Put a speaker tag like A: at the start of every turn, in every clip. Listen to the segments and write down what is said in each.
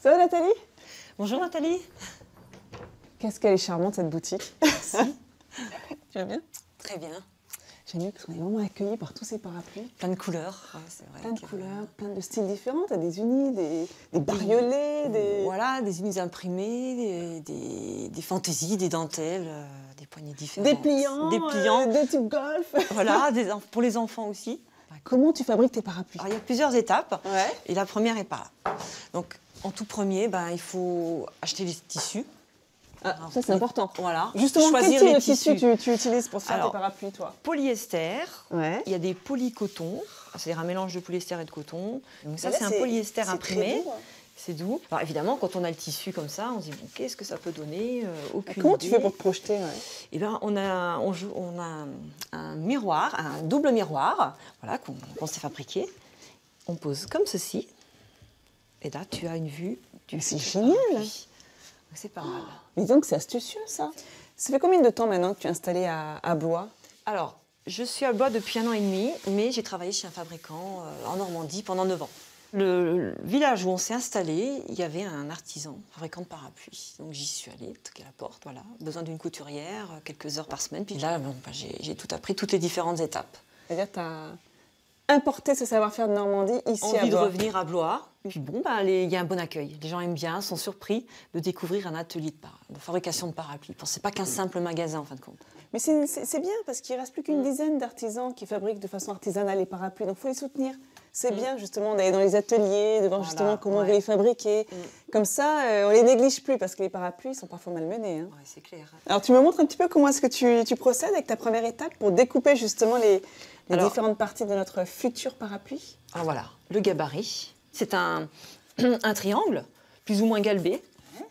A: Ça va Nathalie?
B: Bonjour Nathalie.
A: Qu'est-ce qu'elle est charmante cette boutique.
B: Merci.
A: Tu vas bien?
B: Très bien.
A: J'aime mieux qu'on est vraiment accueillis par tous ces parapluies.
B: Plein de couleurs. Ouais, c'est vrai.
A: Plein de couleurs, plein de styles différents. T'as des unis, des bariolés, des...
B: Voilà, des unis imprimés, des fantaisies, des dentelles, des poignées différentes.
A: Des pliants, des tubes golf.
B: Voilà, pour les enfants aussi.
A: Comment tu fabriques tes parapluies?
B: Alors, il y a plusieurs étapes.
A: Ouais.
B: Et la première est par là. Donc, en tout premier, il faut acheter les tissus.
A: Ah, ça c'est important.
B: Voilà.
A: Justement,
B: choisir
A: quel type
B: les
A: de tissu
B: tissus.
A: tu utilises pour faire
B: Alors,
A: tes parapluies, toi?
B: Polyester.
A: Ouais.
B: Il y a des polycotons, c'est-à-dire un mélange de polyester et de coton. Donc ça,
A: là,
B: c'est un polyester
A: c'est
B: imprimé.
A: très doux, hein.
B: C'est doux. Alors évidemment, quand on a le tissu comme ça, on se dit bon, qu'est-ce que ça peut donner? Aucune
A: Comment
B: idée.
A: tu fais pour te projeter? Ouais.
B: Eh ben, on a un miroir, un double miroir, voilà, qu'on s'est fabriqué. On pose comme ceci. Et là, tu as une vue du
A: C'est
B: futur
A: génial.
B: parapluie. C'est pas mal.
A: Dis donc, c'est astucieux ça. Ça fait combien de temps maintenant que tu es installée à Blois?
B: Alors, je suis à Blois depuis 1 an et demi, mais j'ai travaillé chez un fabricant en Normandie pendant 9 ans. Le village où on s'est installé, il y avait un artisan, fabricant de parapluies. Donc j'y suis allée, toquer à la porte, voilà. Besoin d'une couturière, quelques heures par semaine. Puis là, j'ai tout appris, toutes les différentes étapes.
A: C'est-à-dire que tu as importé ce savoir-faire de Normandie ici à
B: Envie de
A: Blois.
B: revenir à Blois. Puis bon, il y a un bon accueil. Les gens aiment bien, sont surpris de découvrir un atelier de fabrication de parapluies. C'est pas qu'un simple magasin en fin de compte.
A: Mais c'est bien parce qu'il ne reste plus qu'une dizaine d'artisans qui fabriquent de façon artisanale les parapluies. Donc il faut les soutenir. C'est bien justement d'aller dans les ateliers, de voir justement comment vous les fabriquez. Comme ça, on ne les néglige plus parce que les parapluies sont parfois malmenés. Hein.
B: Ouais, c'est clair.
A: Alors tu me montres un petit peu comment est-ce que tu procèdes avec ta première étape pour découper justement les différentes parties de notre futur parapluie.
B: Alors voilà, le gabarit. C'est un triangle, plus ou moins galbé.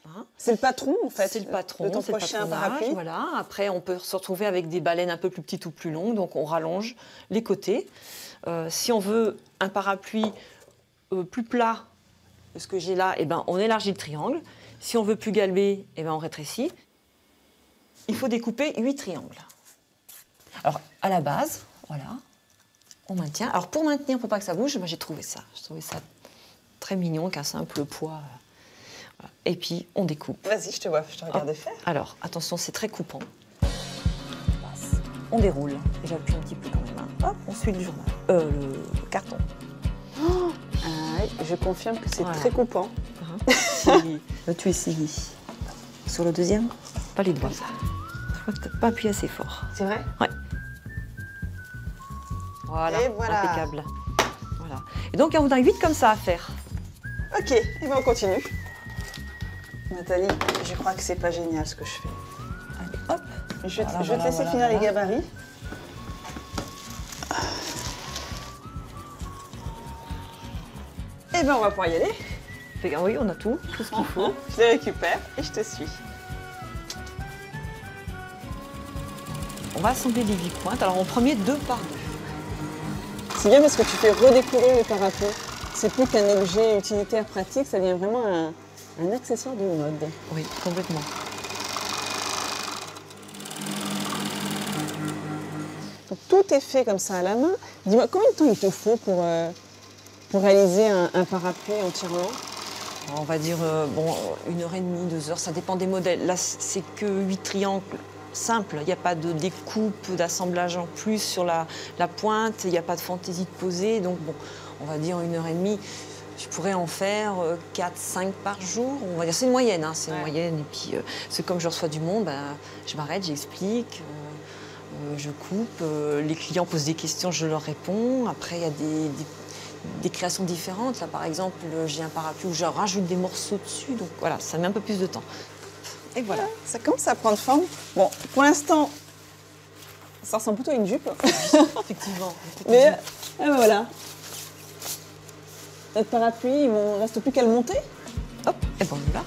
B: Hein.
A: C'est le patron en fait.
B: C'est le patron,
A: de ton
B: c'est le
A: prochain
B: patronage,
A: parapluie.
B: Voilà. Après, on peut se retrouver avec des baleines un peu plus petites ou plus longues, donc on rallonge les côtés. Si on veut un parapluie plus plat que ce que j'ai là, on élargit le triangle. Si on veut plus galbé, on rétrécit. Il faut découper 8 triangles. Alors, à la base, voilà, on maintient. Alors, pour maintenir, pour pas que ça bouge, j'ai trouvé ça. J'ai trouvé ça très mignon, qu'un simple poids. Voilà. Et puis, on découpe.
A: Vas-y, je te regarde faire.
B: Alors, attention, c'est très coupant. On déroule. Et j'appuie un petit peu quand même. Hop, on suit le journal. Le carton.
A: Oh, je confirme que c'est très coupant.
B: Tu essayes. Sur le deuxième, pas les doigts. Je crois que tu n'as pas appuyé assez fort.
A: C'est vrai?
B: Ouais. Voilà,
A: et voilà.
B: Impeccable. Voilà. Et donc, on a 8 comme ça à faire.
A: Ok, et on continue. Nathalie, je crois que c'est pas génial ce que je fais.
B: Allez, hop.
A: Je vais te laisser finir les gabarits. Et on va pouvoir y aller.
B: Oui, on a tout ce qu'il faut.
A: Je les récupère et je te suis.
B: On va assembler les 8 pointes. Alors, en premier, 2 par 2.
A: C'est bien parce que tu fais redécouvrir le parapluie. C'est plus qu'un objet utilitaire pratique, ça devient vraiment un accessoire de mode.
B: Oui, complètement.
A: Donc, tout est fait comme ça à la main. Dis-moi, combien de temps il te faut pour réaliser un parapluie entièrement?
B: On va dire 1h30, 2 heures, ça dépend des modèles. Là, c'est que 8 triangles simples. Il n'y a pas de découpe, d'assemblage en plus sur la pointe. Il n'y a pas de fantaisie de poser. Donc, on va dire 1h30. Je pourrais en faire 4-5 par jour. On va dire, c'est une moyenne. Hein, c'est une moyenne. Et puis, c'est comme je reçois du monde, je m'arrête, j'explique. Je coupe. Les clients posent des questions, je leur réponds. Après, il y a des créations différentes. Là, par exemple, j'ai un parapluie où je rajoute des morceaux dessus. Donc voilà, ça met un peu plus de temps. Et voilà.
A: Ça commence à prendre forme. Bon, pour l'instant, ça ressemble plutôt à une jupe.
B: Effectivement.
A: Mais voilà. Notre parapluie, il ne reste plus qu'à le monter.
B: Hop, et on y va.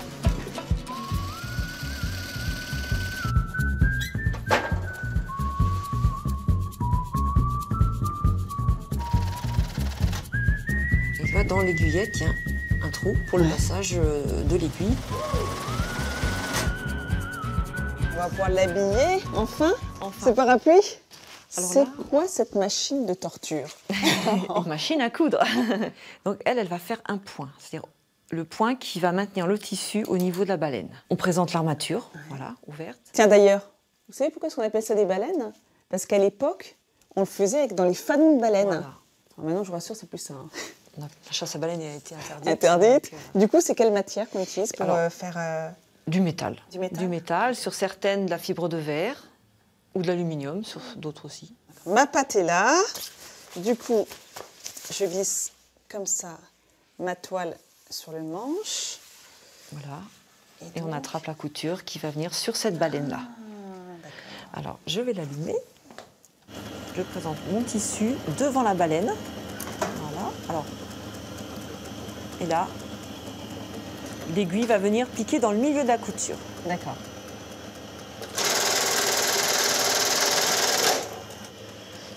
B: Et là, dans l'aiguillette, il y a un trou pour le passage de l'aiguille.
A: On va pouvoir l'habiller, enfin. Ce parapluie. C'est quoi cette machine de torture?
B: Une machine à coudre. Donc elle va faire un point. C'est-à-dire le point qui va maintenir le tissu au niveau de la baleine. On présente l'armature, voilà, ouverte.
A: Tiens d'ailleurs, vous savez pourquoi on appelle ça des baleines? Parce qu'à l'époque, on le faisait dans les fanons de baleines.
B: Voilà.
A: Maintenant, je vous rassure, c'est plus ça. Hein.
B: La chasse à baleine a été interdite.
A: Interdite.
B: Donc,
A: Du coup, c'est quelle matière qu'on utilise pour faire...
B: Du métal.
A: Du métal.
B: Du métal, sur certaines, de la fibre de verre ou de l'aluminium, sur d'autres aussi.
A: Ma pâte est là. Du coup, je glisse comme ça ma toile sur le manche.
B: Voilà. Et on attrape la couture qui va venir sur cette baleine-là. Alors, je vais l'allumer. Je présente mon tissu devant la baleine. Voilà. Alors, et là, l'aiguille va venir piquer dans le milieu de la couture.
A: D'accord.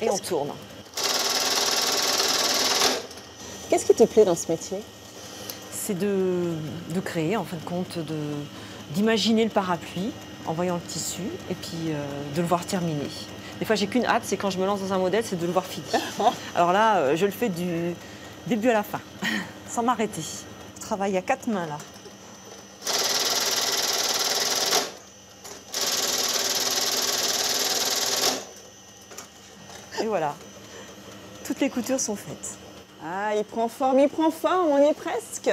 B: Et on tourne.
A: Qu'est-ce qui te plaît dans ce métier?
B: C'est de créer, en fin de compte, d'imaginer le parapluie en voyant le tissu et puis de le voir terminer. Des fois, j'ai qu'une hâte, c'est quand je me lance dans un modèle, c'est de le voir fini. Alors là, je le fais du début à la fin, sans m'arrêter. Je travaille à 4 mains, là. Et voilà, toutes les coutures sont faites.
A: Ah, il prend forme, on y est presque.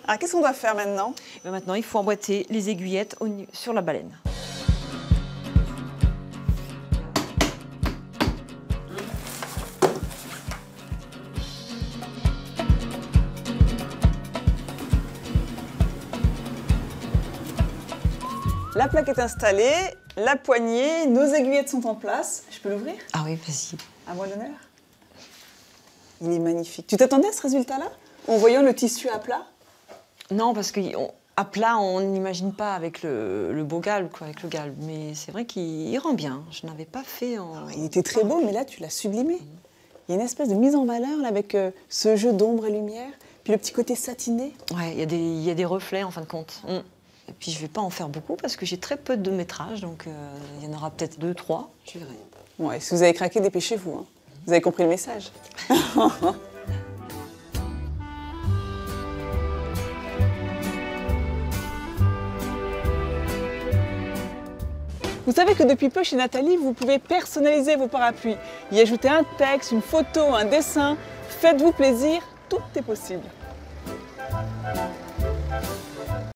A: Ah, qu'est-ce qu'on doit faire maintenant?
B: Et maintenant, il faut emboîter les aiguillettes sur la baleine.
A: La plaque est installée, la poignée, nos aiguillettes sont en place. Je peux l'ouvrir?
B: Ah oui, vas-y.
A: À moi l'honneur. Il est magnifique. Tu t'attendais à ce résultat-là? En voyant le tissu à plat?
B: Non, parce qu'à plat, on n'imagine pas avec le beau galbe, quoi, avec le galbe. Mais c'est vrai qu'il rend bien. Je n'avais pas fait en...
A: Il était très beau, mais là, tu l'as sublimé. Il y a une espèce de mise en valeur là, avec ce jeu d'ombre et lumière, puis le petit côté satiné.
B: Ouais, il y a des reflets, en fin de compte. Et puis, je ne vais pas en faire beaucoup, parce que j'ai très peu de métrage. Donc, il y en aura peut-être 2, 3, je verrai.
A: Ouais, si vous avez craqué, dépêchez-vous. Hein. Vous avez compris le message. Vous savez que depuis peu chez Nathalie, vous pouvez personnaliser vos parapluies, y ajouter un texte, une photo, un dessin. Faites-vous plaisir, tout est possible.